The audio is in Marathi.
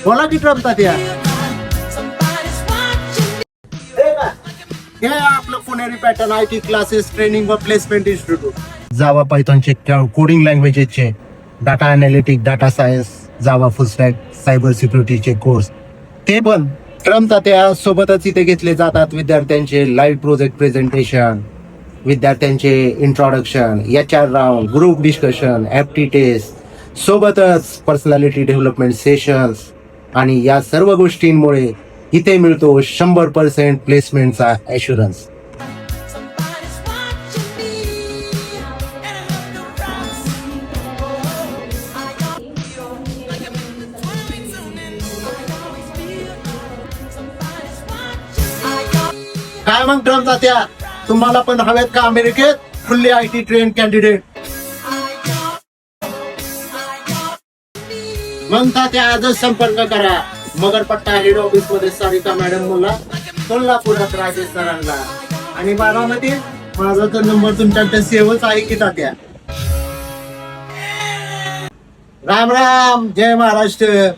बोला की ट्रम्प तात्या. हे आपलं पुणेरी पॅटर्न IT क्लासेस ट्रेनिंग व प्लेसमेंट इन्स्टिट्यूट. जावा पायथॉनचे कोडिंग लँग्वेजेसचे, data analytic, data science, Java full stack, cyber सिक्युरिटीचे कोर्स ते पण ट्रम्प तात्या सोबतच इथे घेतले जातात. विद्यार्थ्यांचे लाईव्ह प्रोजेक्ट प्रेझेंटेशन, विद्यार्थ्यांचे introduction, HR round, group discussion, apti test, सोबतच पर्सनॅलिटी डेव्हलपमेंट सेशन्स. आणि या सर्व गोष्टींमुळे इथे मिळतो 100% प्लेसमेंटचा ॲश्युरन्स. काय मग ट्रम्प तात्या, तुम्हाला पण हवेत का अमेरिकेत फुल्ली IT ट्रेन कॅन्डिडेट? मग तात्या आजच संपर्क करा मगरपट्टा हेड ऑफिस मध्ये सारिका मॅडम मुला, कोल्हापुरात राजेश सरांना, आणि बारामती माझा तर नंबर तुमच्याकडे सेवच आहे की तात्या. राम राम, जय महाराष्ट्र.